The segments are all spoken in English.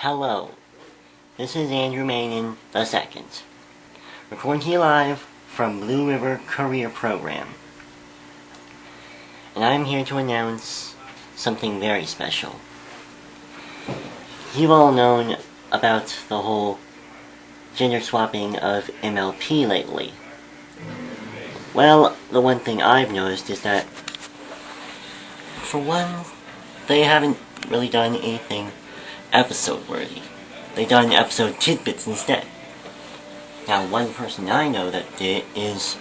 Hello, this is Andrew Manin II, recording to you live from Blue River Career Program. And I'm here to announce something very special. You've all known about the whole gender swapping of MLP lately. Well, the one thing I've noticed is that, for one, they haven't really done anything episode-worthy. They've done episode tidbits instead. Now, one person I know that did is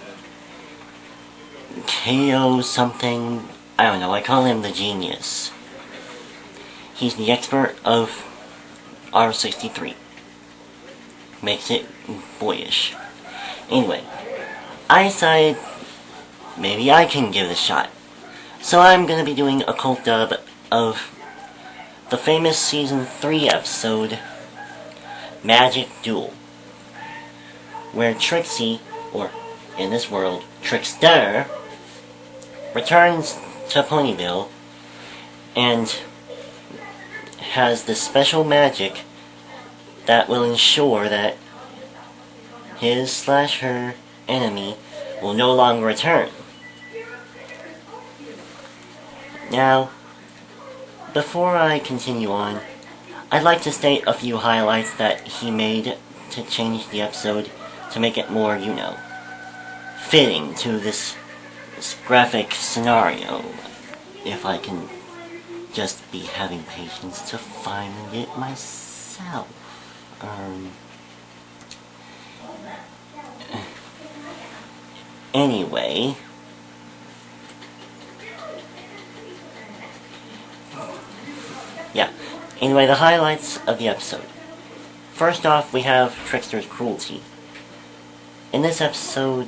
KO something, I don't know, I call him the genius. He's the expert of R63. Makes it boyish. Anyway, I decided maybe I can give it a shot. So I'm gonna be doing a Colt dub of the famous Season 3 episode, Magic Duel, where Trixie, or in this world, Trixter, returns to Ponyville and has this special magic that will ensure that his/her enemy will no longer return. Now, before I continue on, I'd like to state a few highlights that he made to change the episode to make it more, fitting to this graphic scenario. If I can just be having patience to find it myself. Anyway, the highlights of the episode. First off, we have Trixter's cruelty. In this episode,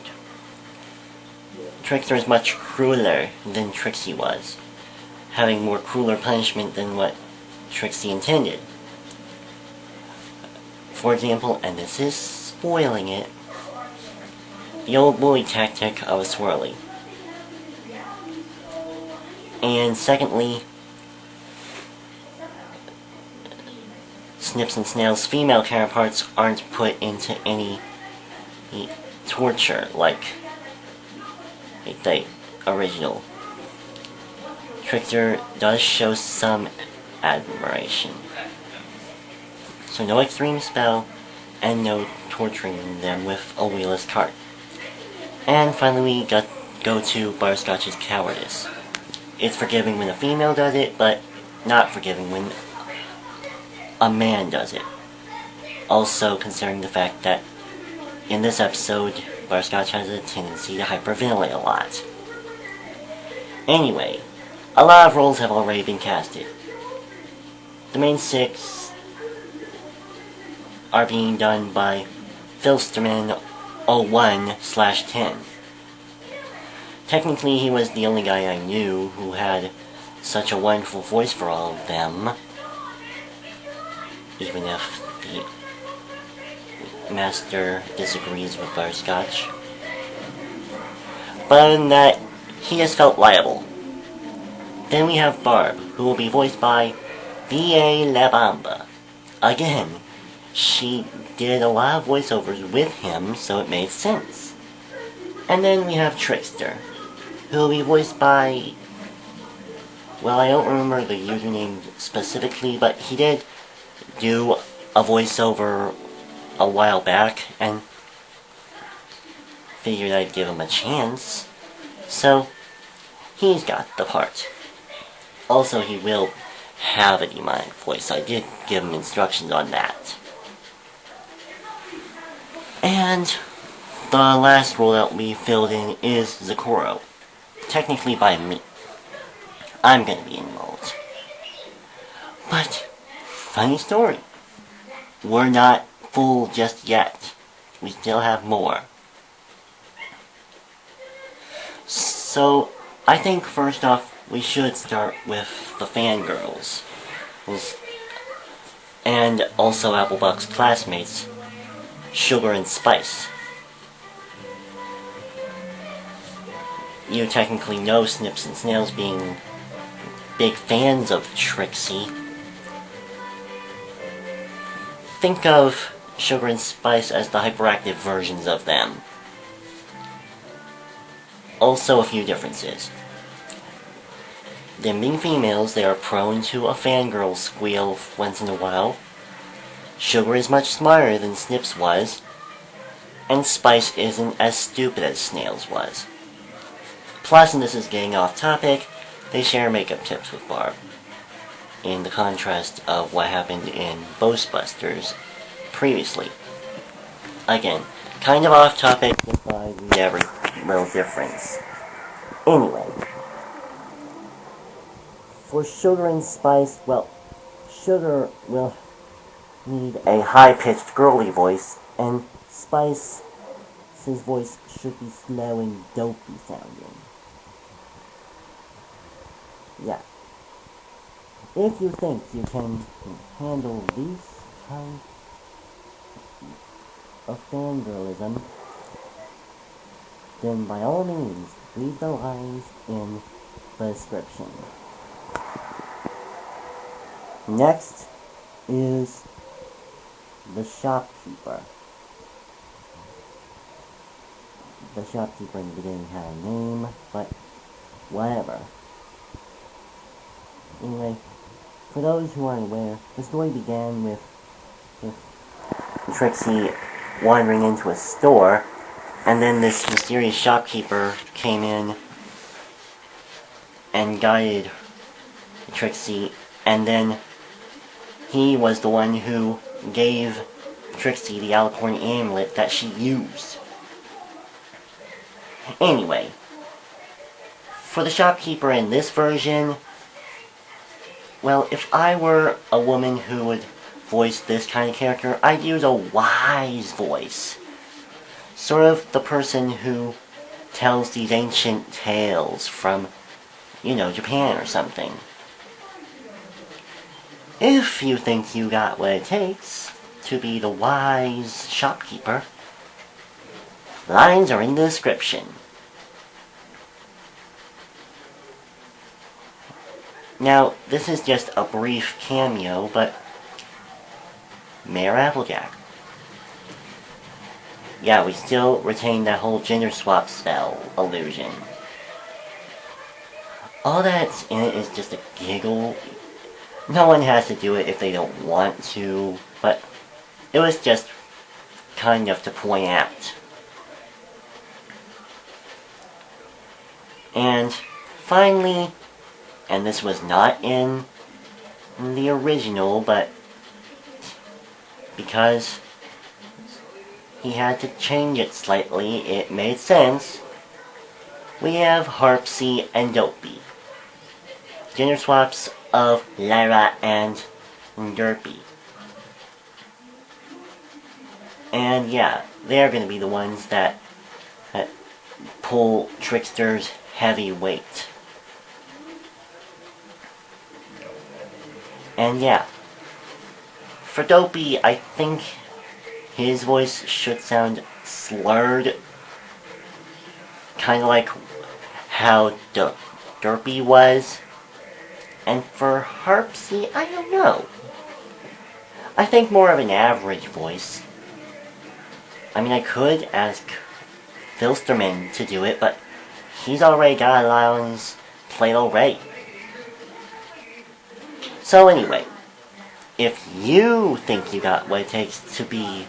Trixter is much crueler than Trixie was, having more crueler punishment than what Trixie intended. For example, and this is spoiling it, the old bully tactic of a swirly. And secondly, Snips and Snail's female counterparts aren't put into any torture like the original. Trixter does show some admiration. So no extreme spell, and no torturing them with a wheelless cart. And finally we go to Butterscotch's cowardice. It's forgiving when a female does it, but not forgiving when a man does it. Also considering the fact that in this episode, Butterscotch has a tendency to hyperventilate a lot. Anyway, a lot of roles have already been casted. The main 6 are being done by Filsterman 01/10. Technically, he was the only guy I knew who had such a wonderful voice for all of them, even if the master disagrees with Butterscotch. But other than that, he just felt liable. Then we have Barb, who will be voiced by V.A. La Bamba. Again, she did a lot of voiceovers with him, so it made sense. And then we have Trixter, who will be voiced by, well, I don't remember the username specifically, but he did do a voiceover a while back, and figured I'd give him a chance. So, he's got the part. Also, he will have a demonic voice. I did give him instructions on that. And the last role that we filled in is Zakoro. Technically by me. I'm gonna be involved. But, funny story. We're not full just yet. We still have more. So, I think first off, we should start with the fangirls. And also Applebuck's classmates, Sugar and Spice. You technically know Snips and Snails being big fans of Trixie. think of Sugar and Spice as the hyperactive versions of them. Also a few differences. Them being females, they are prone to a fangirl squeal once in a while. Sugar is much smarter than Snips was, and Spice isn't as stupid as Snails was. Plus, and this is getting off topic, they share makeup tips with Barb, in the contrast of what happened in Ghostbusters previously. Again, kind of off topic, but I read every little difference. Anyway, for Sugar and Spice, well, Sugar will need a high-pitched girly voice, and Spice's voice should be slow and dopey sounding. Yeah. If you think you can handle these kinds of fangirlism, then by all means, read the lines in the description. Next is the Shopkeeper. The Shopkeeper in the beginning had a name, but whatever. Anyway, for those who aren't aware, the story began with Trixie wandering into a store, and then this mysterious shopkeeper came in and guided Trixie, and then he was the one who gave Trixie the Alicorn Amulet that she used. Anyway, for the shopkeeper in this version, well, if I were a woman who would voice this kind of character, I'd use a wise voice. Sort of the person who tells these ancient tales from, Japan or something. If you think you got what it takes to be the wise shopkeeper, lines are in the description. Now, this is just a brief cameo, but Mayor Applejack. Yeah, we still retain that whole gender swap spell illusion. All that's in it is just a giggle. No one has to do it if they don't want to, but it was just kind of to point out. And finally, and this was not in the original, but because he had to change it slightly, it made sense. We have Harpsy and Dopey, gender swaps of Lara and Derpy. And yeah, they're going to be the ones that pull Trixter's heavy weight. And yeah, for Dopey, I think his voice should sound slurred, kind of like how Derpy was. And for Harpsy, I don't know. I think more of an average voice. I mean, I could ask Filsterman to do it, but he's already got a lot on his plate already. So anyway, if you think you got what it takes to be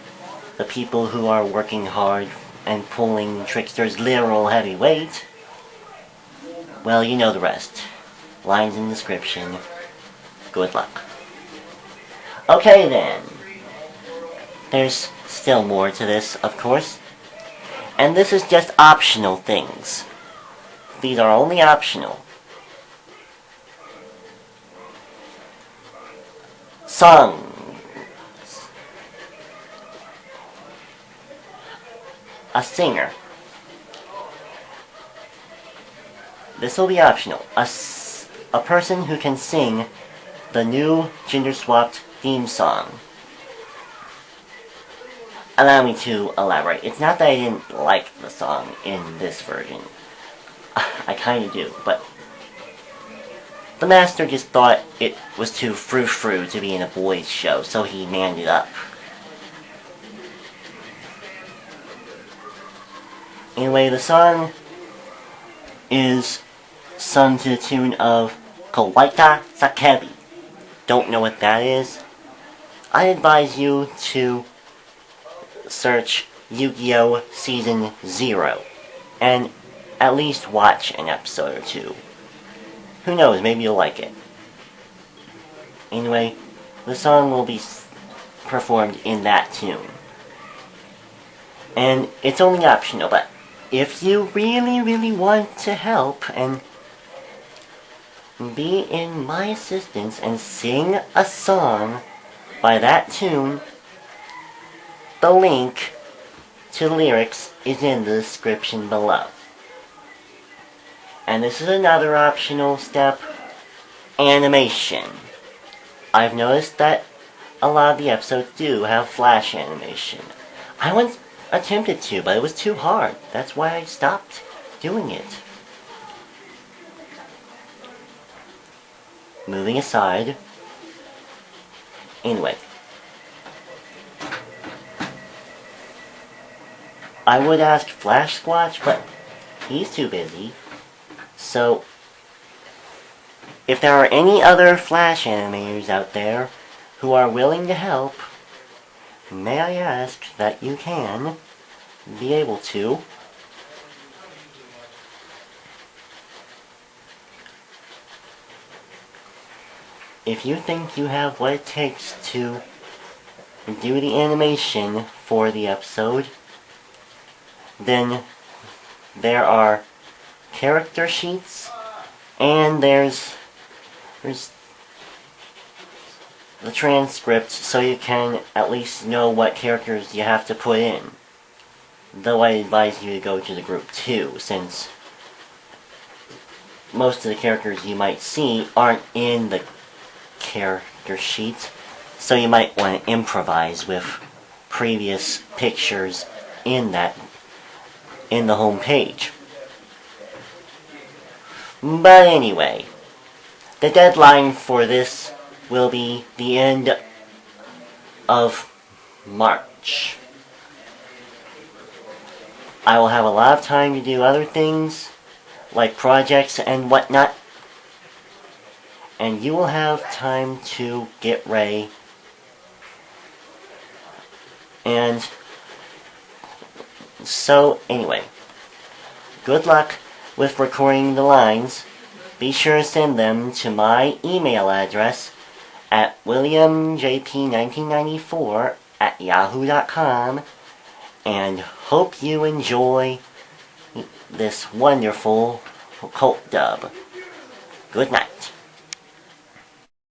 the people who are working hard and pulling Trixter's literal heavy weight, well, you know the rest. Lines in the description. Good luck. Okay then. There's still more to this, of course. And this is just optional things. These are only optional. Songs. A singer. This will be optional. A person who can sing the new gender-swapped theme song. Allow me to elaborate. It's not that I didn't like the song in this version. I kinda do, but the master just thought it was too frou-frou to be in a boys' show, so he manned it up. Anyway, the song is sung to the tune of Kawaita Sakebi. Don't know what that is? I advise you to search Yu-Gi-Oh! Season 0 and at least watch an episode or two. Who knows, maybe you'll like it. Anyway, the song will be performed in that tune. And it's only optional, but if you really want to help and be in my assistance and sing a song by that tune, the link to the lyrics is in the description below. And this is another optional step, animation. I've noticed that a lot of the episodes do have flash animation. I once attempted to, but it was too hard. That's why I stopped doing it. Moving aside. Anyway. I would ask Flash Squatch, but he's too busy. So, if there are any other Flash animators out there who are willing to help, may I ask that you can be able to if you think you have what it takes to do the animation for the episode, then there are character sheets, and there's the transcript, so you can at least know what characters you have to put in. Though I advise you to go to the group too, since most of the characters you might see aren't in the character sheet, so you might want to improvise with previous pictures in the home page. But anyway, the deadline for this will be the end of March. I will have a lot of time to do other things, like projects and whatnot, and you will have time to get ready. And so, anyway, good luck with recording the lines. Be sure to send them to my email address at williamjp1994@yahoo.com, and hope you enjoy this wonderful Colt dub. Good night.